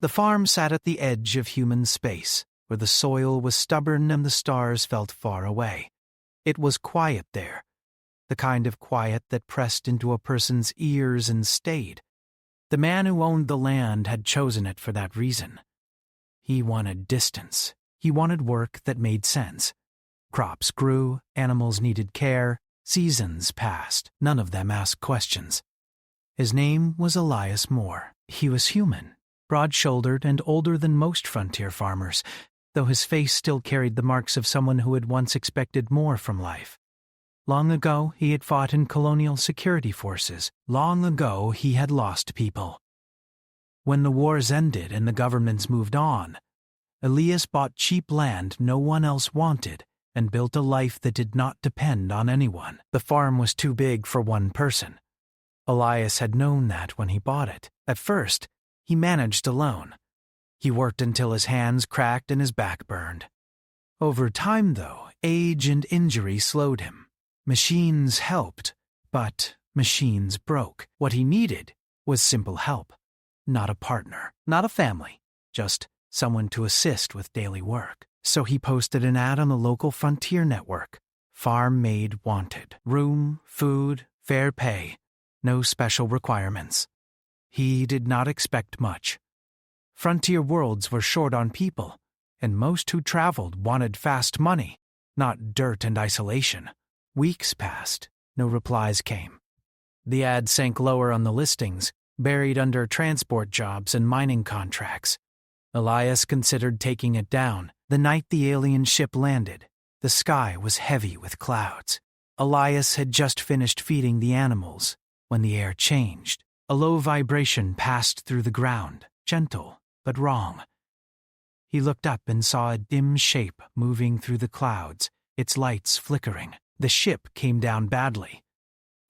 The farm sat at the edge of human space, where the soil was stubborn and the stars felt far away. It was quiet there, the kind of quiet that pressed into a person's ears and stayed. The man who owned the land had chosen it for that reason. He wanted distance. He wanted work that made sense. Crops grew, animals needed care, seasons passed, none of them asked questions. His name was Elias Moore. He was human, broad-shouldered and older than most frontier farmers, though his face still carried the marks of someone who had once expected more from life. Long ago, he had fought in colonial security forces. Long ago, he had lost people. When the wars ended and the governments moved on, Elias bought cheap land no one else wanted and built a life that did not depend on anyone. The farm was too big for one person. Elias had known that when he bought it. At first, he managed alone. He worked until his hands cracked and his back burned. Over time, though, age and injury slowed him. Machines helped, but machines broke. What he needed was simple help. Not a partner, not a family, just someone to assist with daily work. So he posted an ad on the local frontier network. Farm Maid wanted. Room, food, fair pay. No special requirements. He did not expect much. Frontier worlds were short on people, and most who traveled wanted fast money, not dirt and isolation. Weeks passed. No replies came. The ad sank lower on the listings, buried under transport jobs and mining contracts. Elias considered taking it down. The night the alien ship landed, the sky was heavy with clouds. Elias had just finished feeding the animals when the air changed. A low vibration passed through the ground, gentle but wrong. He looked up and saw a dim shape moving through the clouds, its lights flickering. The ship came down badly.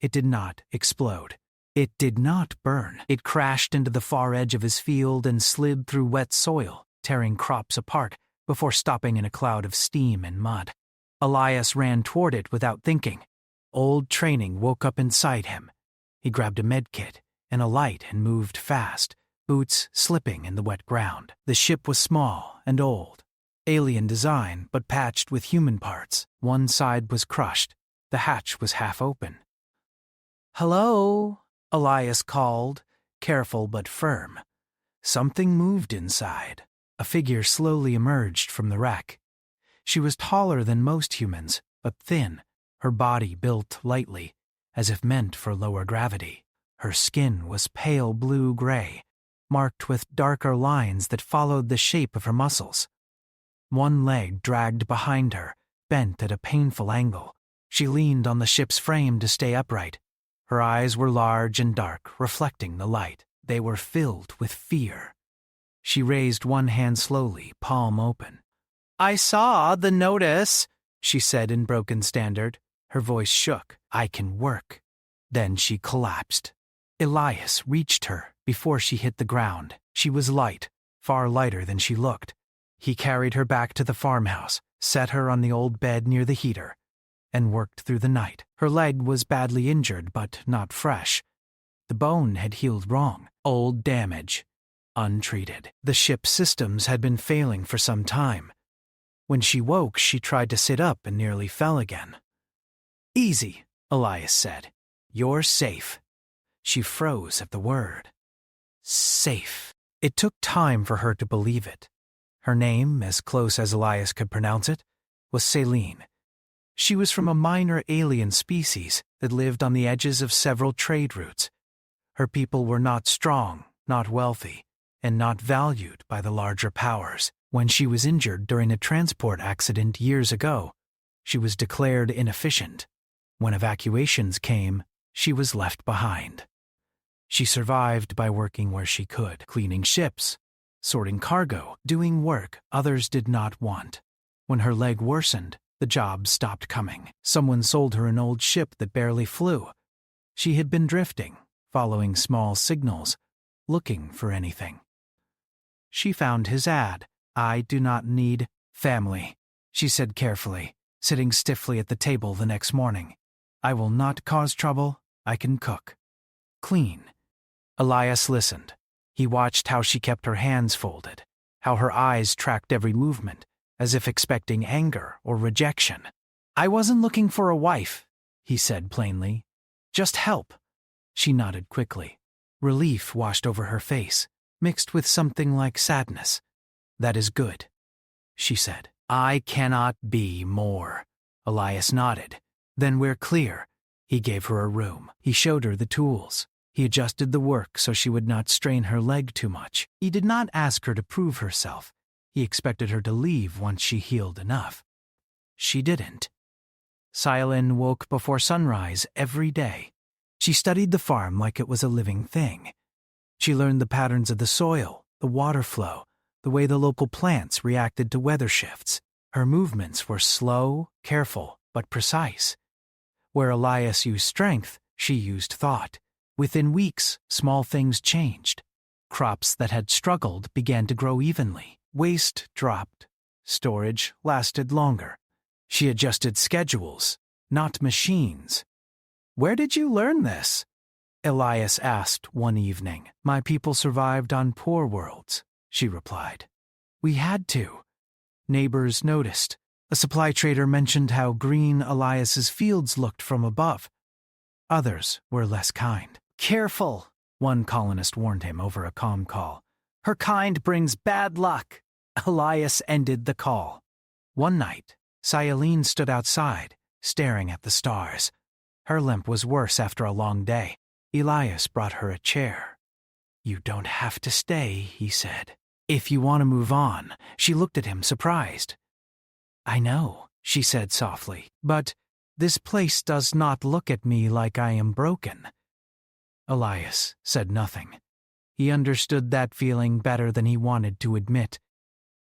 It did not explode. It did not burn. It crashed into the far edge of his field and slid through wet soil, tearing crops apart before stopping in a cloud of steam and mud. Elias ran toward it without thinking. Old training woke up inside him. He grabbed a medkit and a light and moved fast, boots slipping in the wet ground. The ship was small and old. Alien design, but patched with human parts. One side was crushed. The hatch was half open. "Hello?" Elias called, careful but firm. Something moved inside. A figure slowly emerged from the wreck. She was taller than most humans, but thin, her body built lightly, as if meant for lower gravity. Her skin was pale blue-gray, marked with darker lines that followed the shape of her muscles. One leg dragged behind her, bent at a painful angle. She leaned on the ship's frame to stay upright. Her eyes were large and dark, reflecting the light. They were filled with fear. She raised one hand slowly, palm open. "I saw the notice," she said in broken standard. Her voice shook. "I can work." Then she collapsed. Elias reached her before she hit the ground. She was light, far lighter than she looked. He carried her back to the farmhouse, set her on the old bed near the heater, and worked through the night. Her leg was badly injured, but not fresh. The bone had healed wrong. Old damage. Untreated. The ship's systems had been failing for some time. When she woke, she tried to sit up and nearly fell again. "Easy," Elias said. "You're safe." She froze at the word. Safe. It took time for her to believe it. Her name, as close as Elias could pronounce it, was Celine. She was from a minor alien species that lived on the edges of several trade routes. Her people were not strong, not wealthy, and not valued by the larger powers. When she was injured during a transport accident years ago, she was declared inefficient. When evacuations came, she was left behind. She survived by working where she could, cleaning ships, sorting cargo, doing work others did not want. When her leg worsened, the jobs stopped coming. Someone sold her an old ship that barely flew. She had been drifting, following small signals, looking for anything. She found his ad. "I do not need family," she said carefully, sitting stiffly at the table the next morning. "I will not cause trouble. I can cook. Clean." Elias listened. He watched how she kept her hands folded, how her eyes tracked every movement, as if expecting anger or rejection. "I wasn't looking for a wife," he said plainly. "Just help." She nodded quickly. Relief washed over her face, mixed with something like sadness. "That is good," she said. "I cannot be more." Elias nodded. "Then we're clear." He gave her a room. He showed her the tools. He adjusted the work so she would not strain her leg too much. He did not ask her to prove herself. He expected her to leave once she healed enough. She didn't. Cylin woke before sunrise every day. She studied the farm like it was a living thing. She learned the patterns of the soil, the water flow, the way the local plants reacted to weather shifts. Her movements were slow, careful, but precise. Where Elias used strength, she used thought. Within weeks, small things changed. Crops that had struggled began to grow evenly. Waste dropped. Storage lasted longer. She adjusted schedules, not machines. "Where did you learn this?" Elias asked one evening. "My people survived on poor worlds," she replied. "We had to." Neighbors noticed. A supply trader mentioned how green Elias's fields looked from above. Others were less kind. "Careful," one colonist warned him over a comm call. "Her kind brings bad luck." Elias ended the call. One night, Cylene stood outside, staring at the stars. Her limp was worse after a long day. Elias brought her a chair. "You don't have to stay," he said. "If you want to move on." She looked at him, surprised. "I know," she said softly, "but this place does not look at me like I am broken." Elias said nothing. He understood that feeling better than he wanted to admit.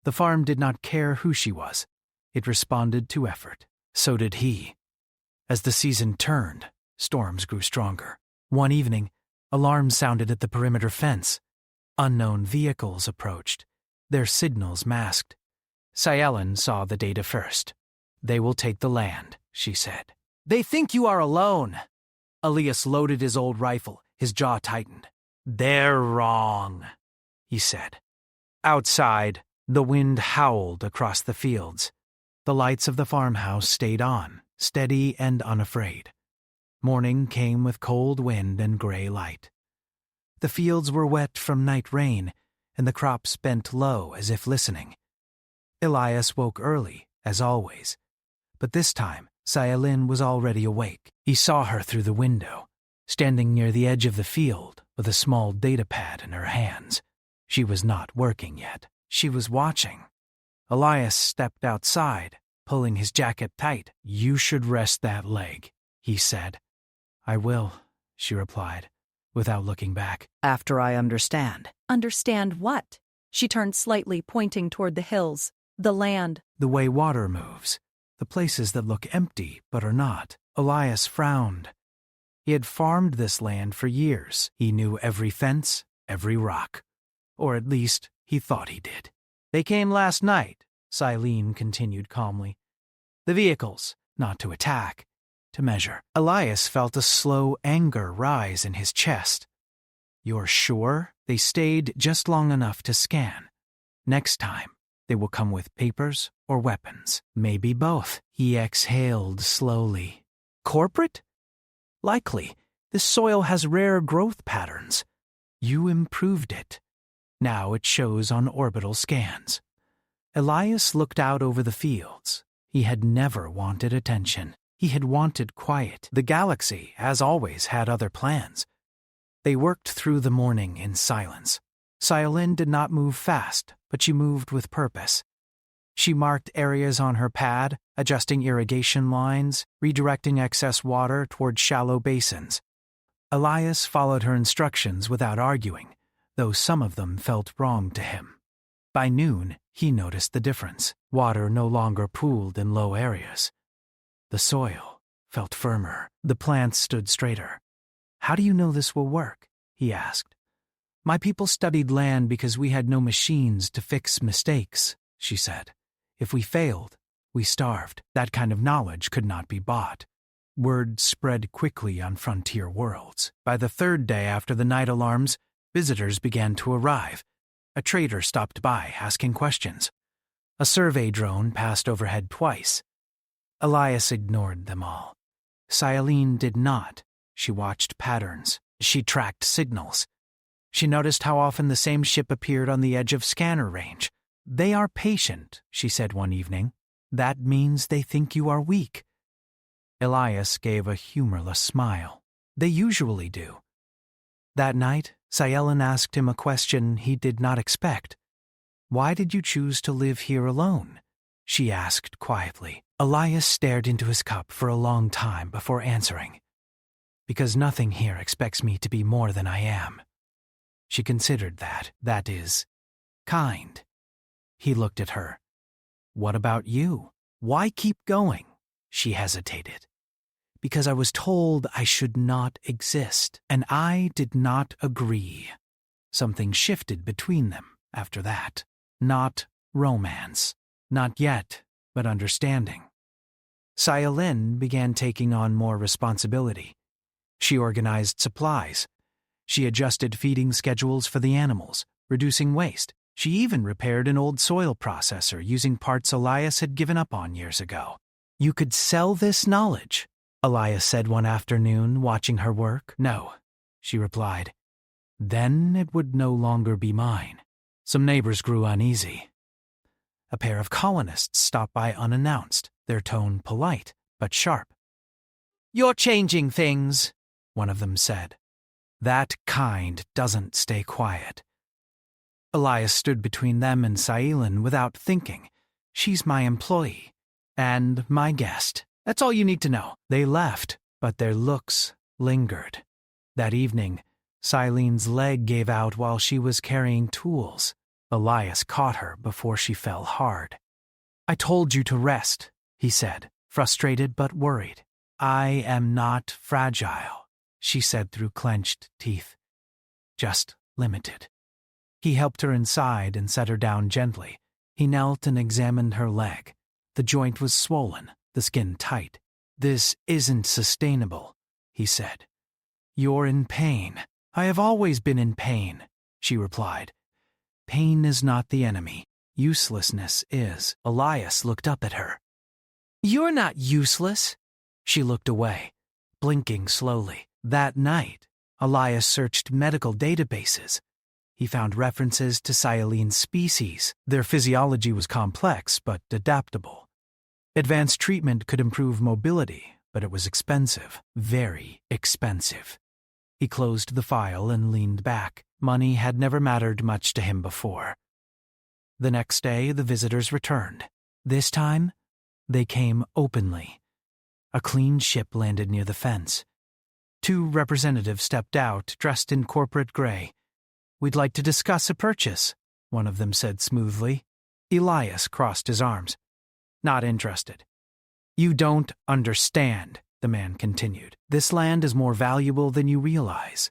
The farm did not care who she was. It responded to effort. So did he. As the season turned, storms grew stronger. One evening, alarms sounded at the perimeter fence. Unknown vehicles approached, their signals masked. Cylene saw the data first. "They will take the land," she said. "They think you are alone." Elias loaded his old rifle, his jaw tightened. "They're wrong," he said. Outside, the wind howled across the fields. The lights of the farmhouse stayed on, steady and unafraid. Morning came with cold wind and gray light. The fields were wet from night rain, and the crops bent low as if listening. Elias woke early, as always. But this time, Cylene was already awake. He saw her through the window, standing near the edge of the field with a small data pad in her hands. She was not working yet. She was watching. Elias stepped outside, pulling his jacket tight. "You should rest that leg," he said. "I will," she replied, without looking back. "After I understand." "Understand what?" She turned slightly, pointing toward the hills. "The land." "The way water moves. The places that look empty but are not." Elias frowned. He had farmed this land for years. He knew every fence, every rock. Or at least, he thought he did. "They came last night," Cylene continued calmly. "The vehicles, not to attack, to measure." Elias felt a slow anger rise in his chest. "You're sure?" "They stayed just long enough to scan. Next time, they will come with papers or weapons. Maybe both." He exhaled slowly. "Corporate? Likely. This soil has rare growth patterns. You improved it. Now it shows on orbital scans." Elias looked out over the fields. He had never wanted attention. He had wanted quiet. The galaxy, as always, had other plans. They worked through the morning in silence. Cylene did not move fast, but she moved with purpose. She marked areas on her pad, adjusting irrigation lines, redirecting excess water toward shallow basins. Elias followed her instructions without arguing, though some of them felt wrong to him. By noon, he noticed the difference. Water no longer pooled in low areas. The soil felt firmer. The plants stood straighter. "How do you know this will work?" he asked. "My people studied land because we had no machines to fix mistakes," she said. "If we failed, we starved. That kind of knowledge could not be bought." Word spread quickly on frontier worlds. By the third day after the night alarms, Visitors began to arrive. A trader stopped by, asking questions. A survey drone passed overhead twice. Elias ignored them all. Scifi did not. She watched patterns. She tracked signals. She noticed how often the same ship appeared on the edge of scanner range. "They are patient," she said one evening. "That means they think you are weak." Elias gave a humorless smile. "They usually do." That night, Scifi asked him a question he did not expect. "Why did you choose to live here alone?" she asked quietly. Elias stared into his cup for a long time before answering. "Because nothing here expects me to be more than I am." She considered that. "That is kind." He looked at her. "What about you? Why keep going?" She hesitated. "Because I was told I should not exist, and I did not agree." Something shifted between them after that. Not romance. Not yet, but understanding. Scifi began taking on more responsibility. She organized supplies. She adjusted feeding schedules for the animals, reducing waste. She even repaired an old soil processor using parts Elias had given up on years ago. "You could sell this knowledge," Elias said one afternoon, watching her work. "No," she replied. "Then it would no longer be mine." Some neighbors grew uneasy. A pair of colonists stopped by unannounced, their tone polite but sharp. "You're changing things," one of them said. "That kind doesn't stay quiet." Elias stood between them and Scifi without thinking. "She's my employee. And my guest. That's all you need to know." They left, but their looks lingered. That evening, Scifi's leg gave out while she was carrying tools. Elias caught her before she fell hard. "I told you to rest," he said, frustrated but worried. "I am not fragile," she said through clenched teeth. "Just limited." He helped her inside and set her down gently. He knelt and examined her leg. The joint was swollen, the skin tight. "This isn't sustainable," he said. "You're in pain." "I have always been in pain," she replied. "Pain is not the enemy. Uselessness is." Elias looked up at her. "You're not useless." She looked away, blinking slowly. That night, Elias searched medical databases. He found references to Scifi's species. Their physiology was complex but adaptable. Advanced treatment could improve mobility, but it was expensive, very expensive. He closed the file and leaned back. Money had never mattered much to him before. The next day, the visitors returned. This time, they came openly. A clean ship landed near the fence. Two representatives stepped out, dressed in corporate gray. "We'd like to discuss a purchase," one of them said smoothly. Elias crossed his arms. "Not interested." "You don't understand," the man continued. "This land is more valuable than you realize.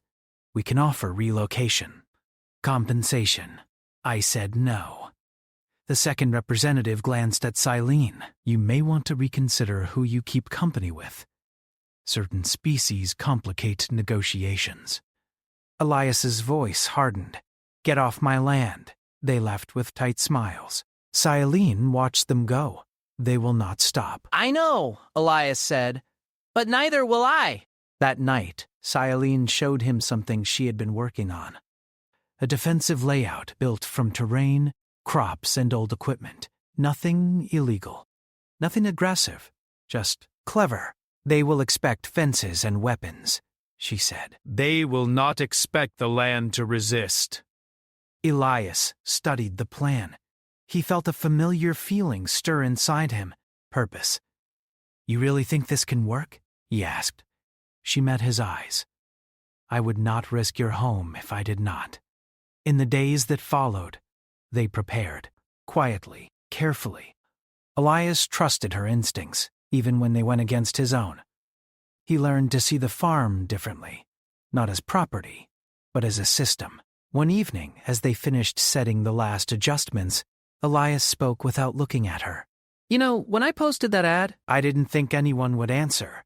We can offer relocation. Compensation." I said no. The second representative glanced at Scifi. "You may want to reconsider who you keep company with. Certain species complicate negotiations." Elias's voice hardened. "Get off my land." They left with tight smiles. Scifi watched them go. "They will not stop." "I know," Elias said, "but neither will I." That night, Scifi showed him something she had been working on. A defensive layout built from terrain, crops, and old equipment. Nothing illegal. Nothing aggressive. Just clever. "They will expect fences and weapons," she said. "They will not expect the land to resist." Elias studied the plan. He felt a familiar feeling stir inside him. Purpose. "You really think this can work?" he asked. She met his eyes. "I would not risk your home if I did not." In the days that followed, they prepared. Quietly, carefully. Elias trusted her instincts, even when they went against his own. He learned to see the farm differently, not as property, but as a system. One evening, as they finished setting the last adjustments, Elias spoke without looking at her. "You know, when I posted that ad, I didn't think anyone would answer."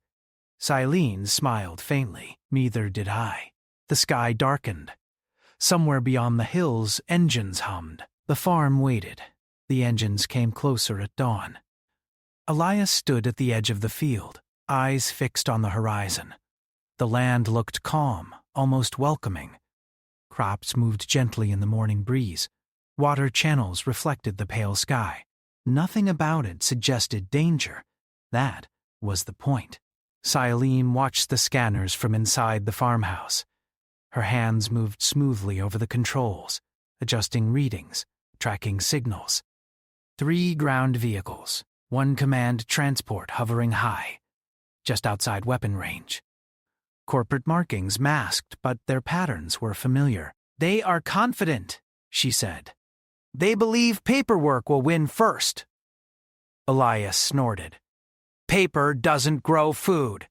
Scifi smiled faintly. "Neither did I." The sky darkened. Somewhere beyond the hills, engines hummed. The farm waited. The engines came closer at dawn. Elias stood at the edge of the field, eyes fixed on the horizon. The land looked calm, almost welcoming. Crops moved gently in the morning breeze. Water channels reflected the pale sky. Nothing about it suggested danger. That was the point. Scifi watched the scanners from inside the farmhouse. Her hands moved smoothly over the controls, adjusting readings, tracking signals. 3 ground vehicles, 1 command transport hovering high, just outside weapon range. Corporate markings masked, but their patterns were familiar. They are confident, she said. They believe paperwork will win first. Elias snorted. Paper doesn't grow food.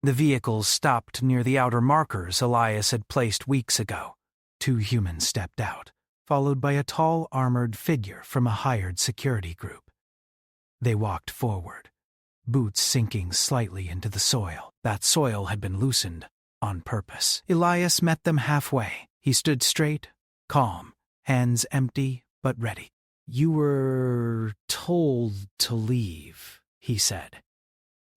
The vehicles stopped near the outer markers Elias had placed weeks ago. 2 humans stepped out, followed by a tall armored figure from a hired security group. They walked forward, boots sinking slightly into the soil. That soil had been loosened on purpose. Elias met them halfway. He stood straight, calm, hands empty but ready. "You were told to leave," he said.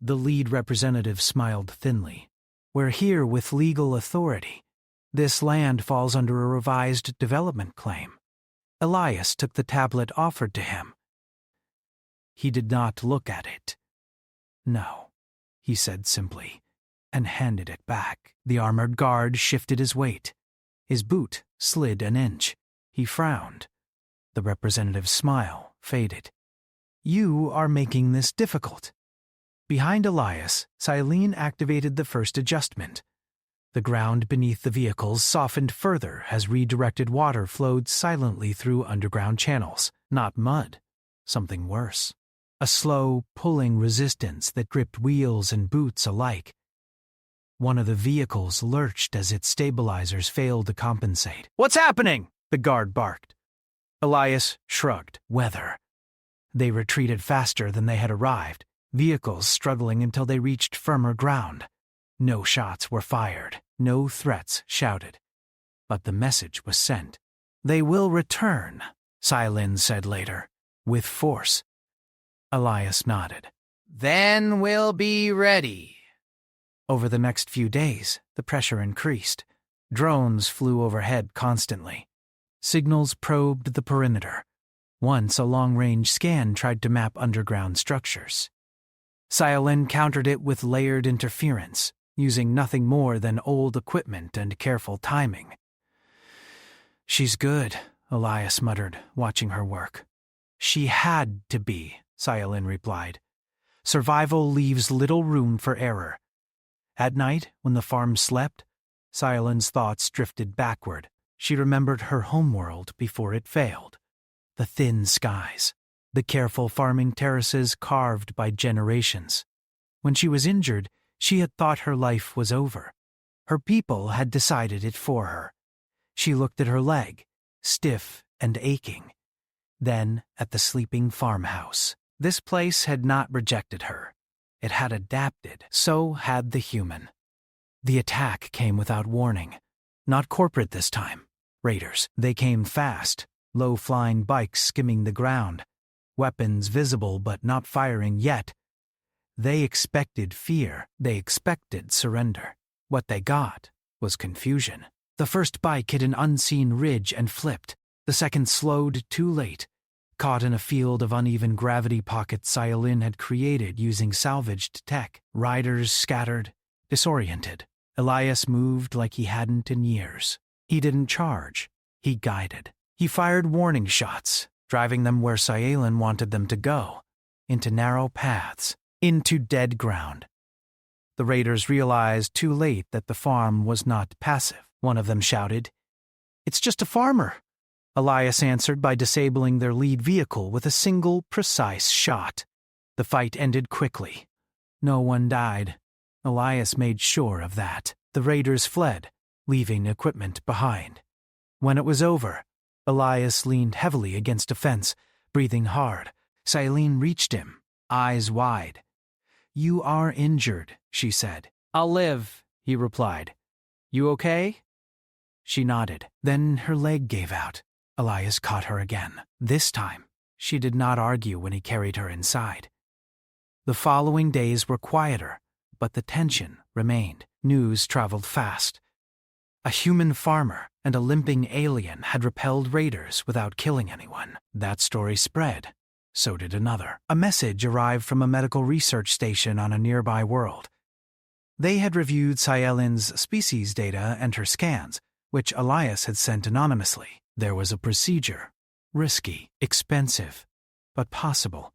The lead representative smiled thinly. "We're here with legal authority. This land falls under a revised development claim." Elias took the tablet offered to him. He did not look at it. "No," he said simply, and handed it back. The armored guard shifted his weight. His boot slid an inch. He frowned. The representative's smile faded. "You are making this difficult." Behind Elias, Scifi activated the first adjustment. The ground beneath the vehicles softened further as redirected water flowed silently through underground channels. Not mud, something worse. A slow, pulling resistance that gripped wheels and boots alike. One of the vehicles lurched as its stabilizers failed to compensate. "What's happening?" the guard barked. Elias shrugged. Weather. They retreated faster than they had arrived, vehicles struggling until they reached firmer ground. No shots were fired, no threats shouted. But the message was sent. "They will return," Scifi said later, "with force." Elias nodded. "Then we'll be ready." Over the next few days, the pressure increased. Drones flew overhead constantly. Signals probed the perimeter. Once a long-range scan tried to map underground structures. Scifi countered it with layered interference, using nothing more than old equipment and careful timing. "She's good," Elias muttered, watching her work. "She had to be," Scifi replied. "Survival leaves little room for error." At night, when the farm slept, Scifi's thoughts drifted backward. She remembered her homeworld before it failed. The thin skies, the careful farming terraces carved by generations. When she was injured, she had thought her life was over. Her people had decided it for her. She looked at her leg, stiff and aching. Then at the sleeping farmhouse. This place had not rejected her. It had adapted, so had the human. The attack came without warning. Not corporate this time. Raiders. They came fast, low-flying bikes skimming the ground, weapons visible but not firing yet. They expected fear. They expected surrender. What they got was confusion. The first bike hit an unseen ridge and flipped. The second slowed too late, caught in a field of uneven gravity pockets Scifi had created using salvaged tech. Riders scattered, disoriented. Elias moved like he hadn't in years. He didn't charge. He guided. He fired warning shots, driving them where Scifi wanted them to go, into narrow paths, into dead ground. The raiders realized too late that the farm was not passive. One of them shouted, "It's just a farmer." Elias answered by disabling their lead vehicle with a single, precise shot. The fight ended quickly. No one died. Elias made sure of that. The raiders fled, leaving equipment behind. When it was over, Elias leaned heavily against a fence, breathing hard. Scifi reached him, eyes wide. "You are injured," she said. "I'll live," he replied. "You okay?" She nodded. Then her leg gave out. Elias caught her again. This time, she did not argue when he carried her inside. The following days were quieter, but the tension remained. News traveled fast. A human farmer and a limping alien had repelled raiders without killing anyone. That story spread. So did another. A message arrived from a medical research station on a nearby world. They had reviewed Cyelin's species data and her scans, which Elias had sent anonymously. There was a procedure. Risky, expensive, but possible.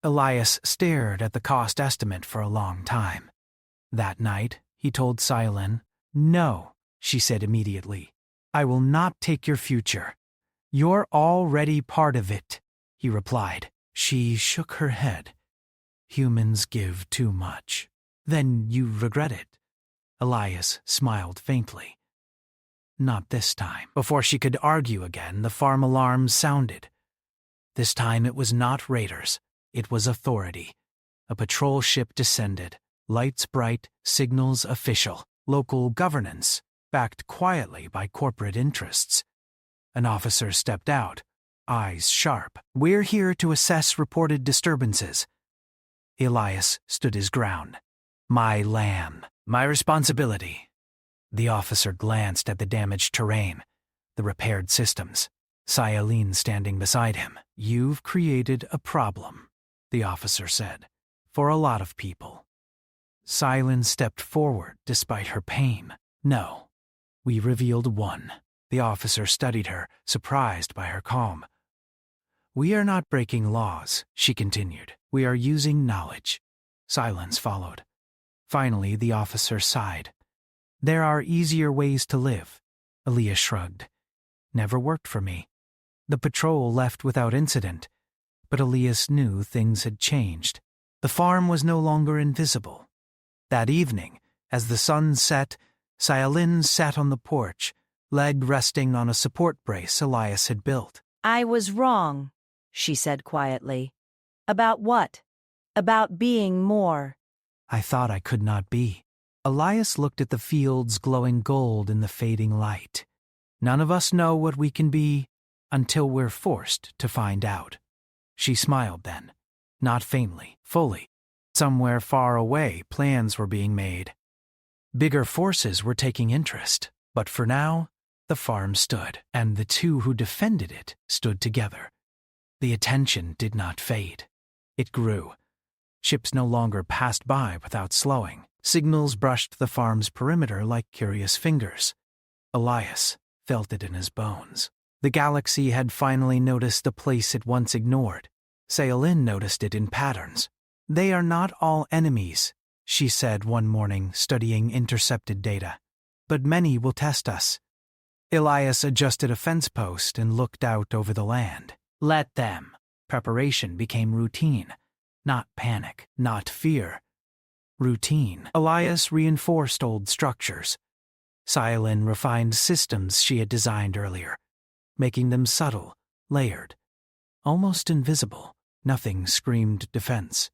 Elias stared at the cost estimate for a long time. That night, he told Cylin, "No," she said immediately. "I will not take your future. You're already part of it," he replied. She shook her head. "Humans give too much. Then you regret it." Elias smiled faintly. Not this time. Before she could argue again, the farm alarm sounded. This time it was not raiders. It was authority. A patrol ship descended. Lights bright, signals official. Local governance, backed quietly by corporate interests. An officer stepped out, eyes sharp. "We're here to assess reported disturbances." Elias stood his ground. "My land. My responsibility." The officer glanced at the damaged terrain, the repaired systems. Cylin standing beside him. "You've created a problem," the officer said, "for a lot of people." Cylin stepped forward despite her pain. "No." "We revealed one." The officer studied her, surprised by her calm. "We are not breaking laws," she continued. "We are using knowledge." Silence followed. Finally, the officer sighed. "There are easier ways to live." Elias shrugged. "Never worked for me." The patrol left without incident, but Elias knew things had changed. The farm was no longer invisible. That evening, as the sun set, Cylin sat on the porch, leg resting on a support brace Elias had built. "I was wrong," she said quietly. "About what? About being more." "I thought I could not be." Elias looked at the fields glowing gold in the fading light. "None of us know what we can be until we're forced to find out." She smiled then, not faintly, fully. Somewhere far away, plans were being made. Bigger forces were taking interest, but for now, the farm stood, and the two who defended it stood together. The attention did not fade. It grew. Ships no longer passed by without slowing. Signals brushed the farm's perimeter like curious fingers. Elias felt it in his bones. The galaxy had finally noticed a place it once ignored. Cylin noticed it in patterns. "They are not all enemies," she said one morning, studying intercepted data. "But many will test us." Elias adjusted a fence post and looked out over the land. Let them. Preparation became routine. Not panic, not fear. Routine. Elias reinforced old structures. Cylin refined systems she had designed earlier, making them subtle, layered, almost invisible. Nothing screamed defense.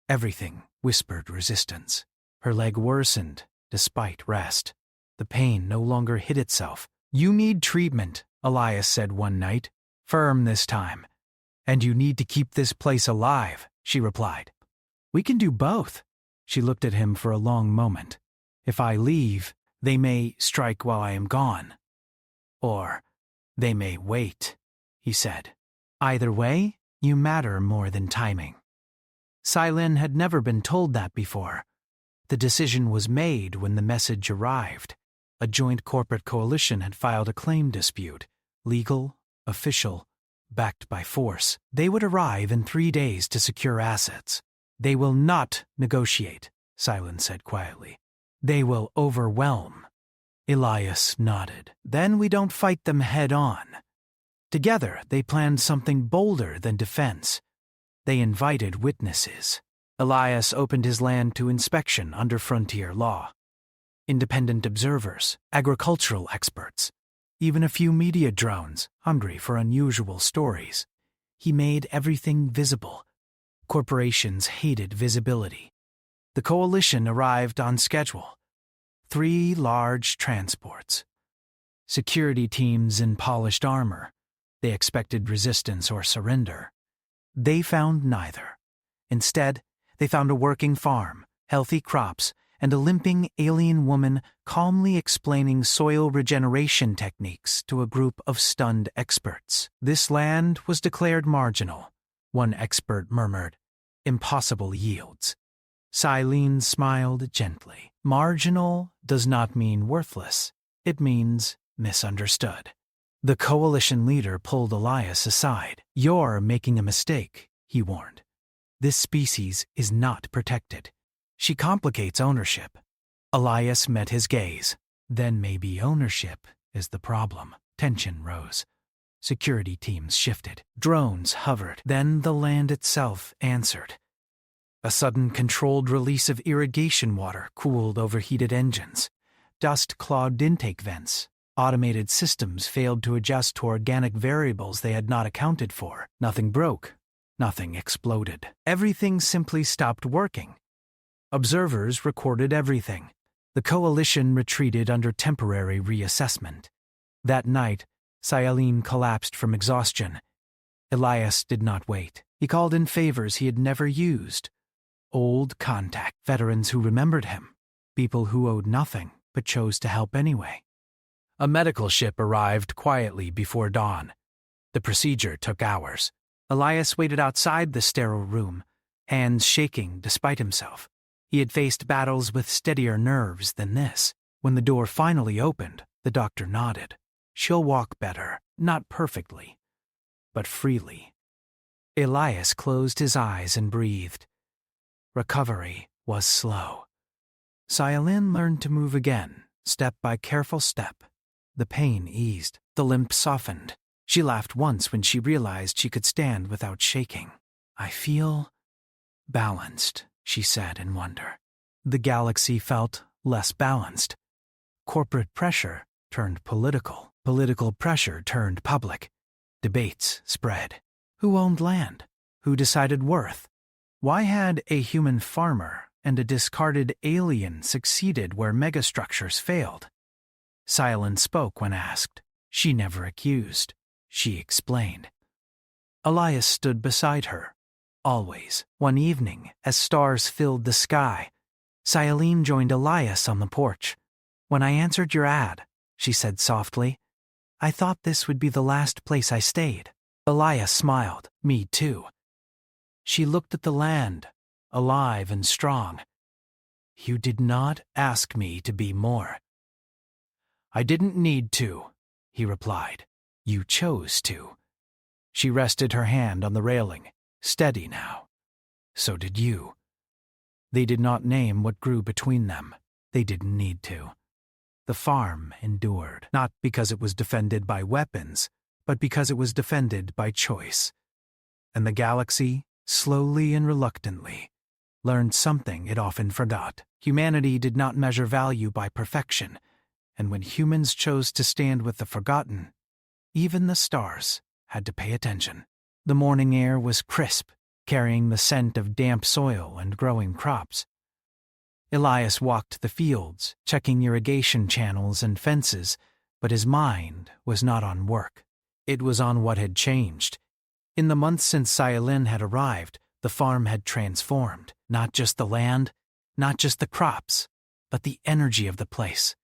Everything whispered resistance. Her leg worsened, despite rest. The pain no longer hid itself. "You need treatment," Elias said one night, firm this time. "And you need to keep this place alive," she replied. "We can do both." She looked at him for a long moment. "If I leave, they may strike while I am gone. Or they may wait," he said. "Either way, you matter more than timing." Cylin had never been told that before. The decision was made when the message arrived. A joint corporate coalition had filed a claim dispute, legal, official, backed by force. They would arrive in 3 days to secure assets. "They will not negotiate," Cylin said quietly. "They will overwhelm." Elias nodded. "Then we don't fight them head on." Together, they planned something bolder than defense. They invited witnesses. Elias opened his land to inspection under frontier law. Independent observers, agricultural experts, even a few media drones hungry for unusual stories. He made everything visible. Corporations hated visibility. The coalition arrived on schedule. 3 large transports. security teams in polished armor. They expected resistance or surrender. They found neither. Instead, they found a working farm, healthy crops, and a limping alien woman calmly explaining soil regeneration techniques to a group of stunned experts. This land was declared marginal, one expert murmured. Impossible yields. Silene smiled gently. Marginal does not mean worthless. It means misunderstood. The coalition leader pulled Elias aside. You're making a mistake, he warned. This species is not protected. She complicates ownership. Elias met his gaze. Then maybe ownership is the problem. Tension rose. Security teams shifted. Drones hovered. Then the land itself answered. A sudden controlled release of irrigation water cooled overheated engines. Dust clogged intake vents. Automated systems failed to adjust to organic variables they had not accounted for. Nothing broke. Nothing exploded. Everything simply stopped working. Observers recorded everything. The coalition retreated under temporary reassessment. That night, Silene collapsed from exhaustion. Elias did not wait. He called in favors he had never used. Old contact, veterans who remembered him, people who owed nothing but chose to help anyway. A medical ship arrived quietly before dawn. The procedure took hours. Elias waited outside the sterile room, hands shaking despite himself. He had faced battles with steadier nerves than this. When the door finally opened, the doctor nodded. She'll walk better, not perfectly, but freely. Elias closed his eyes and breathed. Recovery was slow. Silene learned to move again, step by careful step. The pain eased. The limp softened. She laughed once when she realized she could stand without shaking. I feel balanced, she said in wonder. The galaxy felt less balanced. Corporate pressure turned political. Political pressure turned public. Debates spread. Who owned land? Who decided worth? Why had a human farmer and a discarded alien succeeded where megastructures failed? Silene spoke when asked. She never accused. She explained. Elias stood beside her. Always. One evening, as stars filled the sky, Silene joined Elias on the porch. When I answered your ad, she said softly, I thought this would be the last place I stayed. Elias smiled. Me too. She looked at the land, alive and strong. You did not ask me to be more. I didn't need to, he replied. You chose to. She rested her hand on the railing, steady now. So did you. They did not name what grew between them. They didn't need to. The farm endured, not because it was defended by weapons, but because it was defended by choice. And the galaxy, slowly and reluctantly, learned something it often forgot. Humanity did not measure value by perfection, and when humans chose to stand with the forgotten, even the stars had to pay attention. The morning air was crisp, carrying the scent of damp soil and growing crops. Elias walked the fields, checking irrigation channels and fences, but his mind was not on work. It was on what had changed. In the months since Silene had arrived, the farm had transformed. Not just the land, not just the crops, but the energy of the place.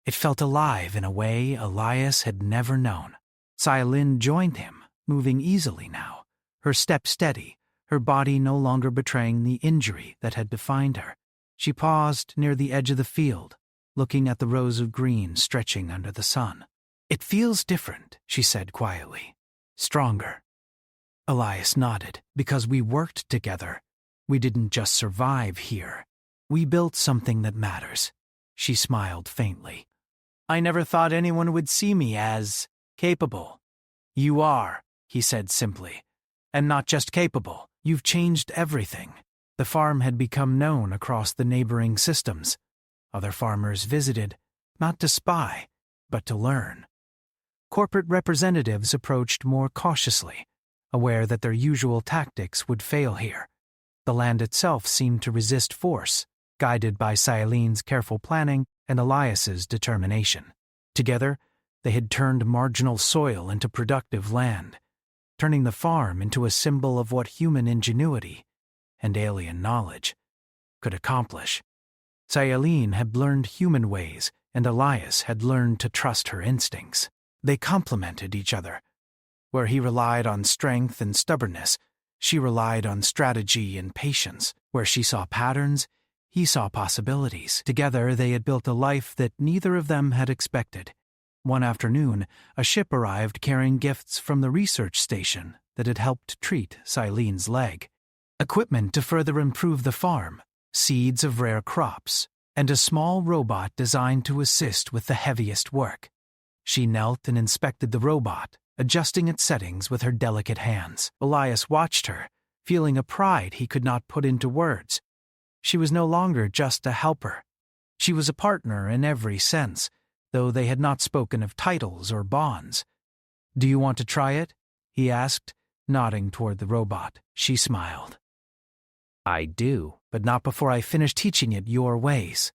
It felt alive in a way Elias had never known. Silene joined him, moving easily now, her step steady, her body no longer betraying the injury that had defined her. She paused near the edge of the field, looking at the rows of green stretching under the sun. It feels different, she said quietly. Stronger. Elias nodded. Because we worked together. We didn't just survive here. We built something that matters. She smiled faintly. I never thought anyone would see me as capable. You are, he said simply. And not just capable. You've changed everything. The farm had become known across the neighboring systems. Other farmers visited, not to spy, but to learn. Corporate representatives approached more cautiously, aware that their usual tactics would fail here. The land itself seemed to resist force, guided by Silene's careful planning and Elias's determination. Together, They had turned marginal soil into productive land, turning the farm into a symbol of what human ingenuity and alien knowledge could accomplish. Sayalin had learned human ways, and Elias had learned to trust her instincts. They complemented each other. Where he relied on strength and stubbornness, she relied on strategy and patience. Where she saw patterns, he saw possibilities. Together they had built a life that neither of them had expected. One afternoon, a ship arrived carrying gifts from the research station that had helped treat Silen's leg. Equipment to further improve the farm, seeds of rare crops, and a small robot designed to assist with the heaviest work. She knelt and inspected the robot, adjusting its settings with her delicate hands. Elias watched her, feeling a pride he could not put into words. She was no longer just a helper. She was a partner in every sense, though they had not spoken of titles or bonds. "Do you want to try it?" he asked, nodding toward the robot. She smiled. "I do, but not before I finish teaching it your ways."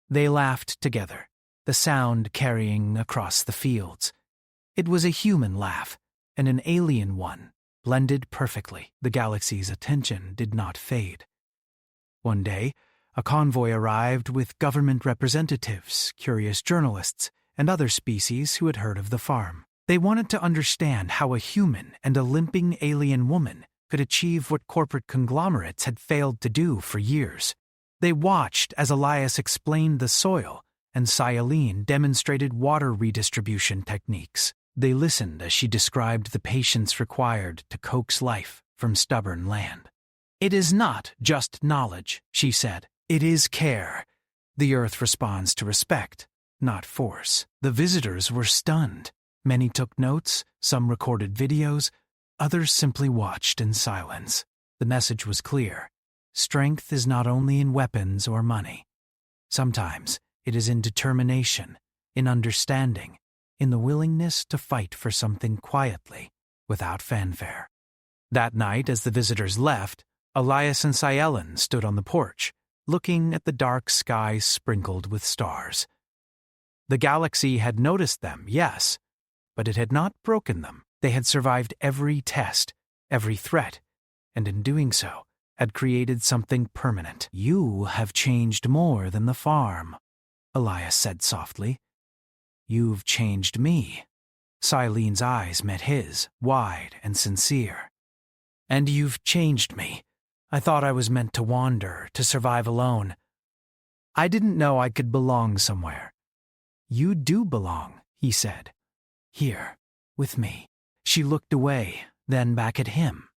They laughed together, the sound carrying across the fields. It was a human laugh, and an alien one, blended perfectly. The galaxy's attention did not fade. One day, a convoy arrived with government representatives, curious journalists, and other species who had heard of the farm. They wanted to understand how a human and a limping alien woman could achieve what corporate conglomerates had failed to do for years. They watched as Elias explained the soil and Sayalin demonstrated water redistribution techniques. They listened as she described the patience required to coax life from stubborn land. "It is not just knowledge," she said. "It is care. The earth responds to respect, not force." The visitors were stunned. Many took notes, some recorded videos, others simply watched in silence. The message was clear. Strength is not only in weapons or money. Sometimes it is in determination, in understanding, in the willingness to fight for something quietly, without fanfare. That night, as the visitors left, Elias and Sayalin stood on the porch, looking at the dark sky sprinkled with stars. The galaxy had noticed them, yes, but it had not broken them. They had survived every test, every threat, and in doing so, had created something permanent. "You have changed more than the farm," Elias said softly. "You've changed me." Silen's eyes met his, wide and sincere. "And you've changed me. I thought I was meant to wander, to survive alone. I didn't know I could belong somewhere." "You do belong," he said. "Here, with me." She looked away, then back at him.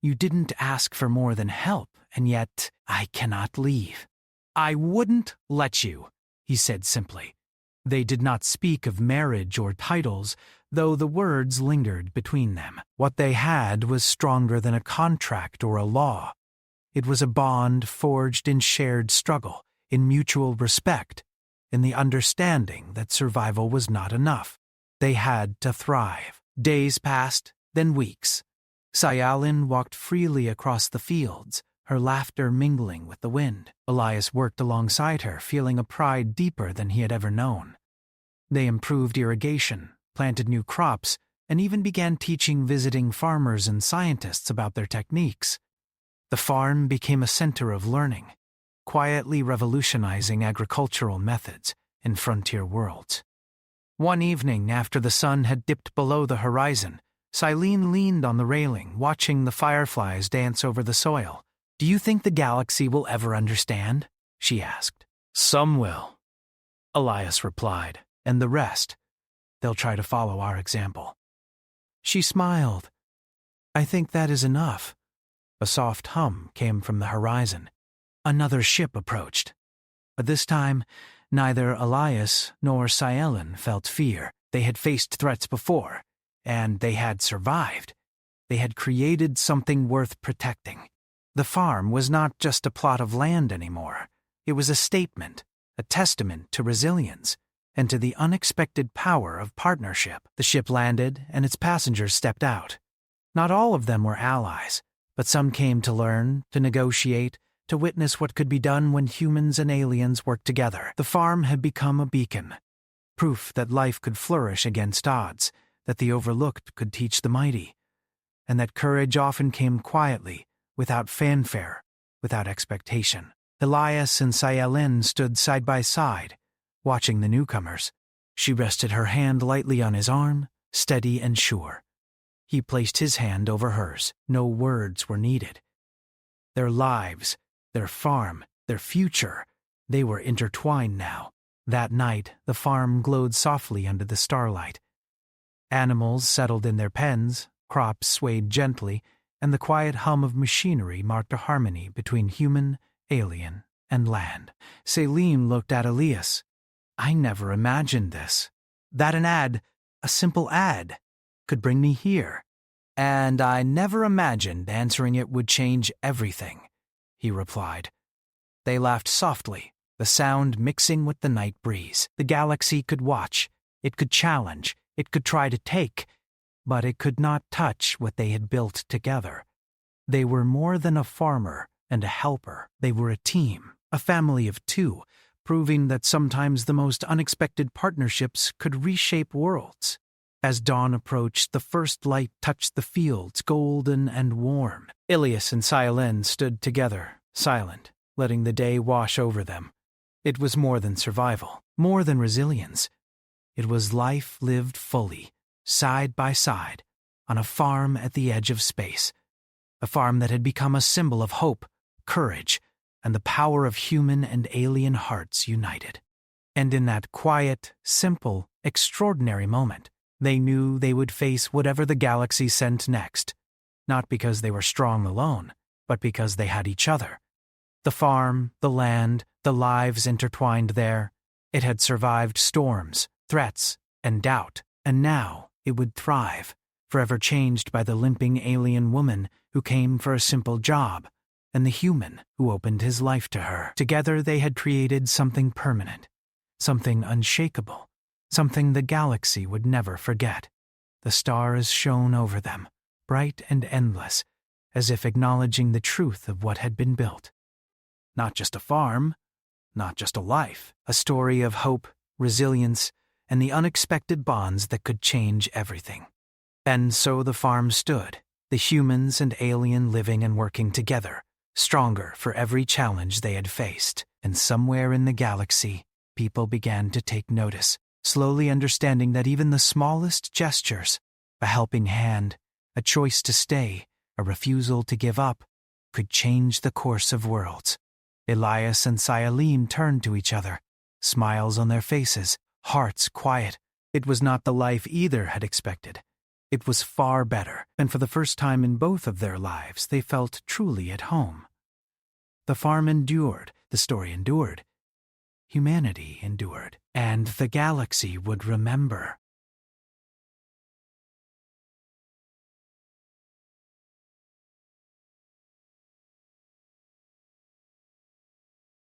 "You didn't ask for more than help, and yet I cannot leave." "I wouldn't let you," he said simply. They did not speak of marriage or titles, though the words lingered between them. What they had was stronger than a contract or a law. It was a bond forged in shared struggle, in mutual respect, in the understanding that survival was not enough. They had to thrive. Days passed, then weeks. Sayalin walked freely across the fields, her laughter mingling with the wind. Elias worked alongside her, feeling a pride deeper than he had ever known. They improved irrigation, planted new crops, and even began teaching visiting farmers and scientists about their techniques. The farm became a center of learning, quietly revolutionizing agricultural methods in frontier worlds. One evening, after the sun had dipped below the horizon, Sayalin leaned on the railing, watching the fireflies dance over the soil. "Do you think the galaxy will ever understand?" she asked. "Some will," Elias replied, "and the rest, they'll try to follow our example." She smiled. "I think that is enough." A soft hum came from the horizon. Another ship approached. But this time, neither Elias nor Sayalin felt fear. They had faced threats before, and they had survived. They had created something worth protecting. The farm was not just a plot of land anymore. It was a statement, a testament to resilience, and to the unexpected power of partnership. The ship landed, and its passengers stepped out. Not all of them were allies, but some came to learn, to negotiate, to witness what could be done when humans and aliens worked together. The farm had become a beacon, proof that life could flourish against odds, that the overlooked could teach the mighty, and that courage often came quietly, without fanfare, without expectation. Elias and Sayalin stood side by side, watching the newcomers. She rested her hand lightly on his arm, steady and sure. He placed his hand over hers. No words were needed. Their lives, their farm, their future, they were intertwined now. That night, the farm glowed softly under the starlight. Animals settled in their pens, crops swayed gently, and the quiet hum of machinery marked a harmony between human, alien, and land. Selim looked at Elias. I never imagined this. That an ad, a simple ad, could bring me here. And I never imagined answering it would change everything, he replied. They laughed softly, the sound mixing with the night breeze. The galaxy could watch, it could challenge, it could try to take, but it could not touch what they had built together. They were more than a farmer and a helper. They were a team, a family of two, proving that sometimes the most unexpected partnerships could reshape worlds. As dawn approached, the first light touched the fields, golden and warm. Ilias and Sayalin stood together, silent, letting the day wash over them. It was more than survival, more than resilience. It was life lived fully, side by side, on a farm at the edge of space. A farm that had become a symbol of hope, courage, and the power of human and alien hearts united. And in that quiet, simple, extraordinary moment, they knew they would face whatever the galaxy sent next, not because they were strong alone, but because they had each other. The farm, the land, the lives intertwined there, it had survived storms, threats, and doubt, and now it would thrive, forever changed by the limping alien woman who came for a simple job, and the human who opened his life to her. Together they had created something permanent, something unshakable, something the galaxy would never forget. The stars shone over them, bright and endless, as if acknowledging the truth of what had been built. Not just a farm, not just a life, a story of hope, resilience, and the unexpected bonds that could change everything. And so the farm stood, the humans and alien living and working together, stronger for every challenge they had faced. And somewhere in the galaxy, people began to take notice, slowly understanding that even the smallest gestures, a helping hand, a choice to stay, a refusal to give up, could change the course of worlds. Elias and Sayalim turned to each other, smiles on their faces, hearts quiet. It was not the life either had expected. It was far better, and for the first time in both of their lives they felt truly at home. The farm endured, the story endured, humanity endured, and the galaxy would remember.